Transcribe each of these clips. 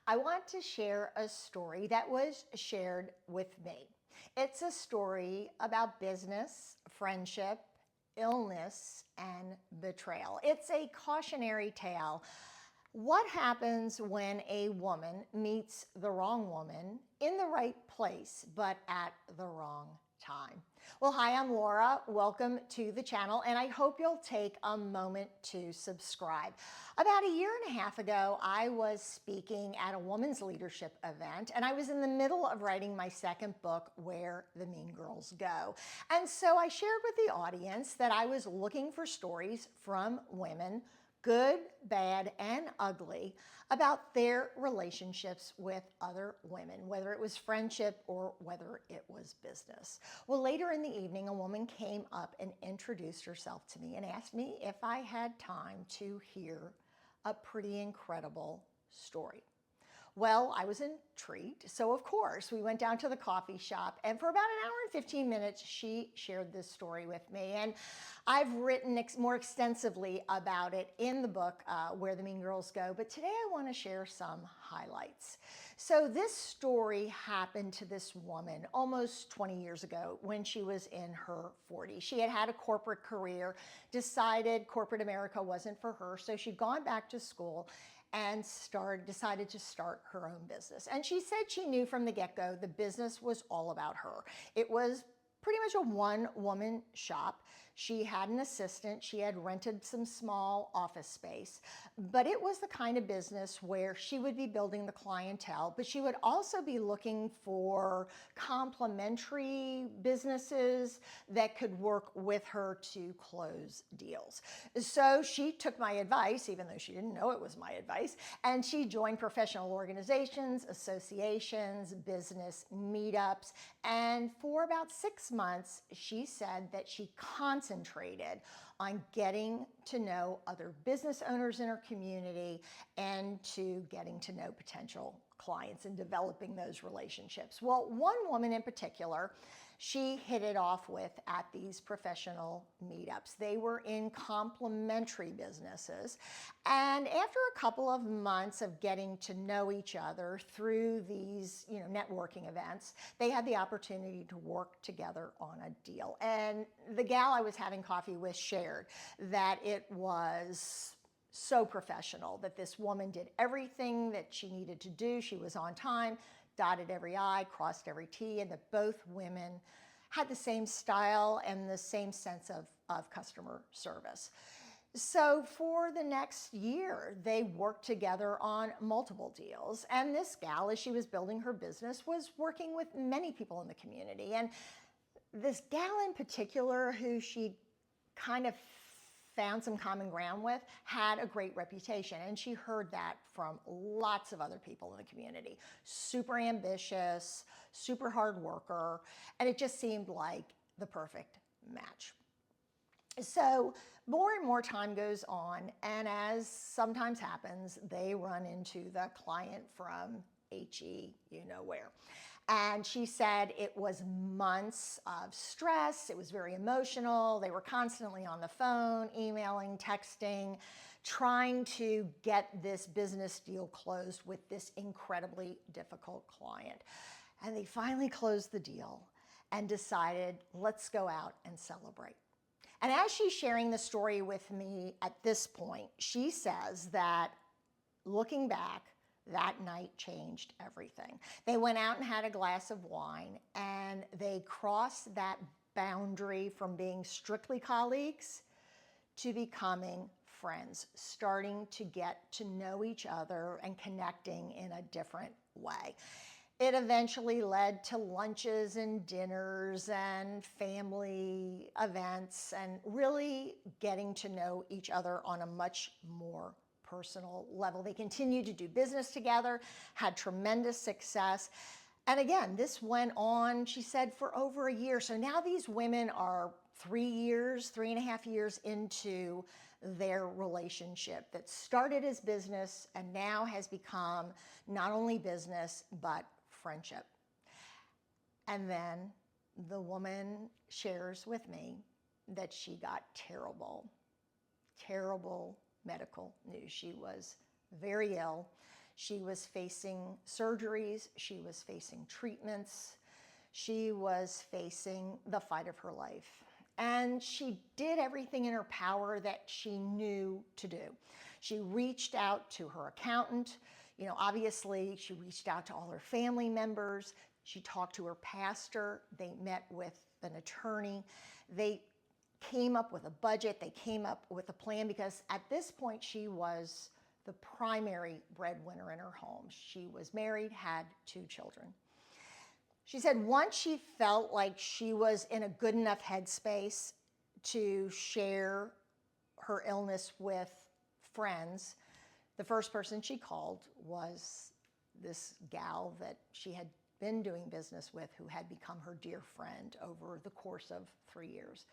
I want to share a story that was shared with me. It's a story about business, friendship, illness, and betrayal. It's a cautionary tale. What happens when a woman meets the wrong woman in the right place, but at the wrong time? Well, hi, I'm Laura. Welcome to the channel, and I hope you'll take a moment to subscribe. About a year and a half ago, I was speaking at a women's leadership event, and I was in the middle of writing my second book, Where the Mean Girls Go. And so I shared with the audience that I was looking for stories from women, good, bad, and ugly, about their relationships with other women, whether it was friendship or whether it was business. Well, later in the evening, a woman came up and introduced herself to me and asked me if I had time to hear a pretty incredible story. Well, I was intrigued, so of course we went down to the coffee shop, and for about an hour and 15 minutes she shared this story with me, and I've written more extensively about it in the book Where the Mean Girls Go, but today I want to share some highlights. So this story happened to this woman almost 20 years ago when she was in her 40s. She had had a corporate career, decided corporate America wasn't for her, so she'd gone back to school and decided to start her own business. And she said she knew from the get-go the business was all about her. It was pretty much a one-woman shop. She had an assistant. She had rented some small office space, but it was the kind of business where she would be building the clientele, but she would also be looking for complementary businesses that could work with her to close deals. So she took my advice, even though she didn't know it was my advice, and she joined professional organizations, associations, business meetups, and for about 6 months, she said that she concentrated on getting to know other business owners in her community and to getting to know potential clients and developing those relationships. Well, one woman in particular, she hit it off with at these professional meetups. They were in complementary businesses. And after a couple of months of getting to know each other through these, networking events, they had the opportunity to work together on a deal. And the gal I was having coffee with shared that it was so professional, that this woman did everything that she needed to do. She was on time, dotted every I, crossed every T, and that both women had the same style and the same sense of customer service. So for the next year, they worked together on multiple deals. And this gal, as she was building her business, was working with many people in the community. And this gal in particular, who she kind of found some common ground with, had a great reputation. And she heard that from lots of other people in the community. Super ambitious, super hard worker, and it just seemed like the perfect match. So more and more time goes on, and as sometimes happens, they run into the client from where. And she said it was months of stress. It was very emotional. They were constantly on the phone, emailing, texting, trying to get this business deal closed with this incredibly difficult client. And they finally closed the deal and decided, let's go out and celebrate. And as she's sharing the story with me at this point, she says that looking back, that night changed everything. They went out and had a glass of wine, and they crossed that boundary from being strictly colleagues to becoming friends, starting to get to know each other and connecting in a different way. It eventually led to lunches and dinners and family events and really getting to know each other on a much more personal level. They continued to do business together, had tremendous success. And again, this went on, she said, for over a year. So now these women are 3.5 years into their relationship that started as business and now has become not only business, but friendship. And then the woman shares with me that she got terrible medical news. She was very ill. She was facing surgeries. She was facing treatments. She was facing the fight of her life. And she did everything in her power that she knew to do. She reached out to her accountant. Obviously, she reached out to all her family members. She talked to her pastor. They met with an attorney. They came up with a budget. They came up with a plan because at this point, she was the primary breadwinner in her home. She was married, had 2 children. She said once she felt like she was in a good enough headspace to share her illness with friends, the first person she called was this gal that she had been doing business with who had become her dear friend over the course of 3 years.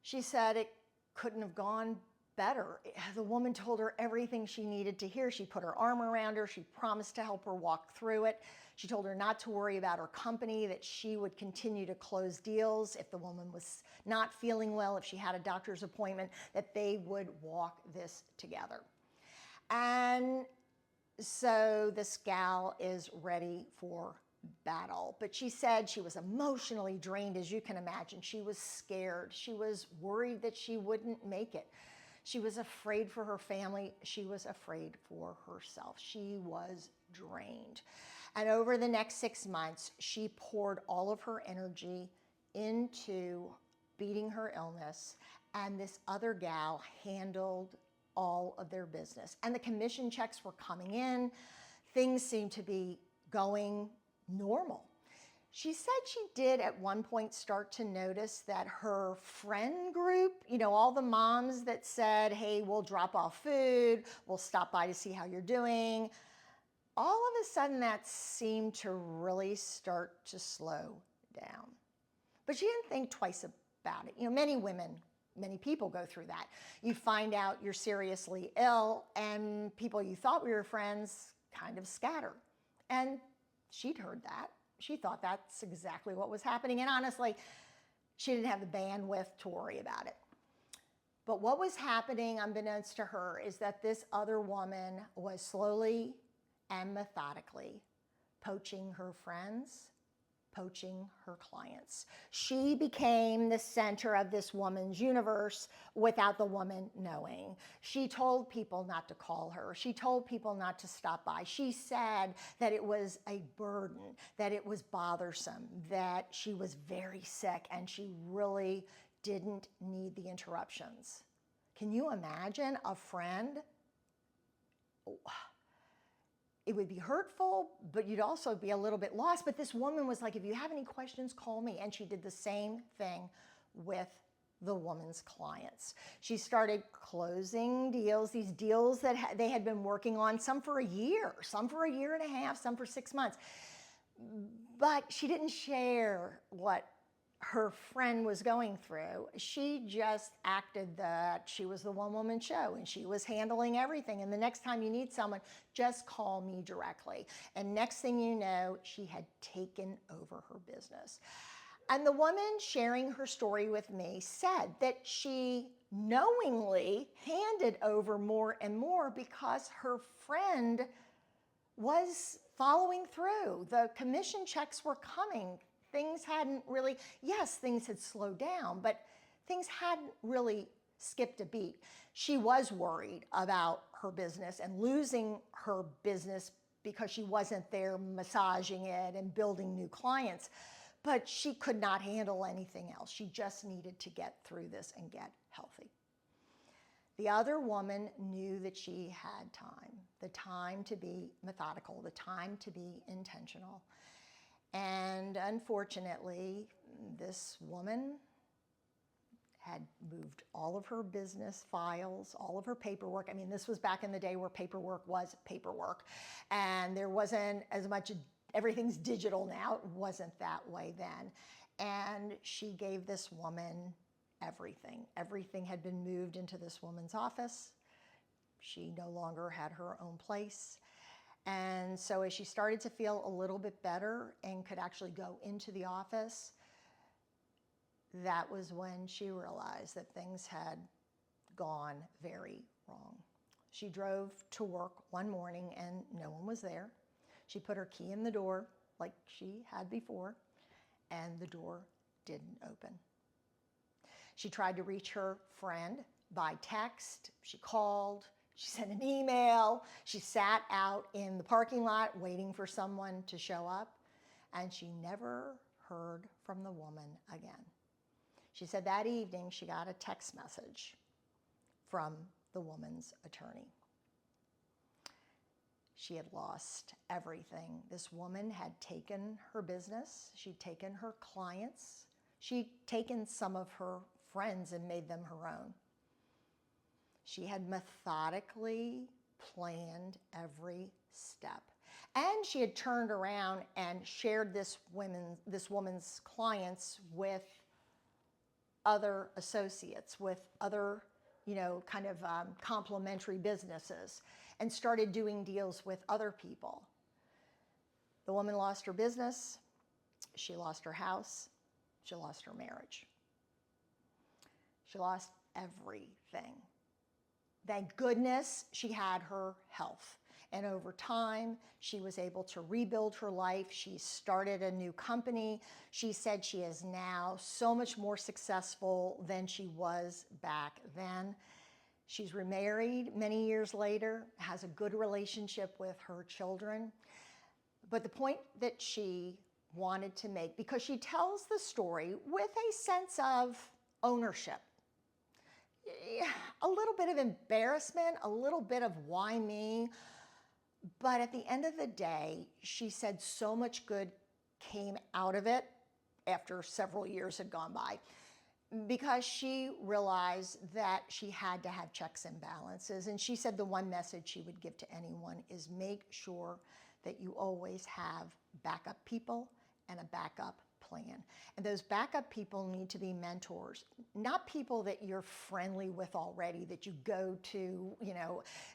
She said it couldn't have gone better. The woman told her everything she needed to hear. She put her arm around her. She promised to help her walk through it. She told her not to worry about her company, that she would continue to close deals if the woman was not feeling well, if she had a doctor's appointment, that they would walk this together. And so this gal is ready for battle. But she said she was emotionally drained, as you can imagine. She was scared. She was worried that she wouldn't make it. She was afraid for her family. She was afraid for herself. She was drained. And over the next 6 months, she poured all of her energy into beating her illness, and this other gal handled all of their business. And the commission checks were coming in. Things seemed to be going normal. She said she did at one point start to notice that her friend group, all the moms that said, hey, we'll drop off food, we'll stop by to see how you're doing, all of a sudden that seemed to really start to slow down. But she didn't think twice about it. Many people go through that. You find out you're seriously ill and people you thought were your friends kind of scatter. And she'd heard that. She thought that's exactly what was happening. And honestly, she didn't have the bandwidth to worry about it. But what was happening, unbeknownst to her, is that this other woman was slowly and methodically poaching her friends, poaching her clients. She became the center of this woman's universe without the woman knowing. She told people not to call her. She told people not to stop by. She said that it was a burden, that it was bothersome, that she was very sick, and she really didn't need the interruptions. Can you imagine a friend? It would be hurtful, but you'd also be a little bit lost. But this woman was like, if you have any questions, call me. And she did the same thing with the woman's clients. She started closing deals, these deals that they had been working on, some for a year, some for a year and a half, some for 6 months. But she didn't share what her friend was going through. She just acted that she was the one-woman show and she was handling everything. And the next time you need someone, just call me directly. And next thing you know, she had taken over her business. And the woman sharing her story with me said that she knowingly handed over more and more because her friend was following through. The commission checks were coming. Things hadn't really, yes, things had slowed down, but things hadn't really skipped a beat. She was worried about her business and losing her business because she wasn't there massaging it and building new clients, but she could not handle anything else. She just needed to get through this and get healthy. The other woman knew that she had time, the time to be methodical, the time to be intentional. And unfortunately, this woman had moved all of her business files, all of her paperwork. I mean, this was back in the day where paperwork was paperwork. And there wasn't as much, everything's digital now. It wasn't that way then. And she gave this woman everything. Everything had been moved into this woman's office. She no longer had her own place. And so as she started to feel a little bit better and could actually go into the office, that was when she realized that things had gone very wrong. She drove to work one morning and no one was there. She put her key in the door like she had before, and the door didn't open. She tried to reach her friend by text. She called. She sent an email. She sat out in the parking lot waiting for someone to show up, and she never heard from the woman again. She said that evening she got a text message from the woman's attorney. She had lost everything. This woman had taken her business. She'd taken her clients. She'd taken some of her friends and made them her own. She had methodically planned every step. And she had turned around and shared this woman's clients with other associates, with other, complementary businesses, and started doing deals with other people. The woman lost her business. She lost her house. She lost her marriage. She lost everything. Thank goodness she had her health. And over time, she was able to rebuild her life. She started a new company. She said she is now so much more successful than she was back then. She's remarried many years later, has a good relationship with her children. But the point that she wanted to make, because she tells the story with a sense of ownership, a little bit of embarrassment, a little bit of why me. But at the end of the day, she said so much good came out of it after several years had gone by, because she realized that she had to have checks and balances. And she said the one message she would give to anyone is make sure that you always have backup people and a backup plan. And those backup people need to be mentors, not people that you're friendly with already, that you go to,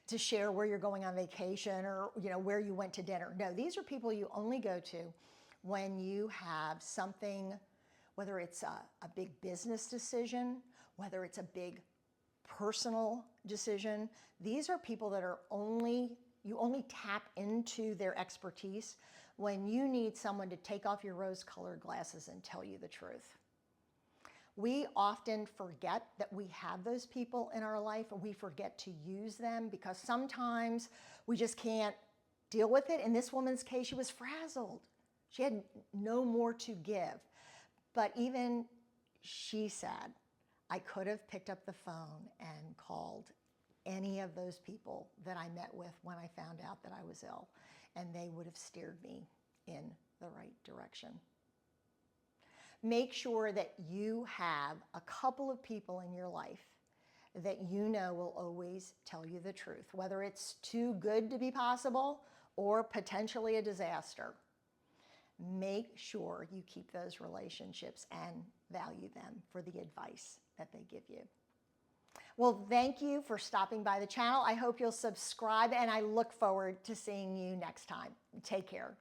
to share where you're going on vacation or, where you went to dinner. No, these are people you only go to when you have something, whether it's a big business decision, whether it's a big personal decision. These are people that you only tap into their expertise when you need someone to take off your rose-colored glasses and tell you the truth. We often forget that we have those people in our life, and we forget to use them because sometimes we just can't deal with it. In this woman's case, she was frazzled. She had no more to give. But even she said, I could have picked up the phone and called any of those people that I met with when I found out that I was ill, and they would have steered me in the right direction. Make sure that you have a couple of people in your life that you know will always tell you the truth, whether it's too good to be possible or potentially a disaster. Make sure you keep those relationships and value them for the advice that they give you. Well, thank you for stopping by the channel. I hope you'll subscribe, and I look forward to seeing you next time. Take care.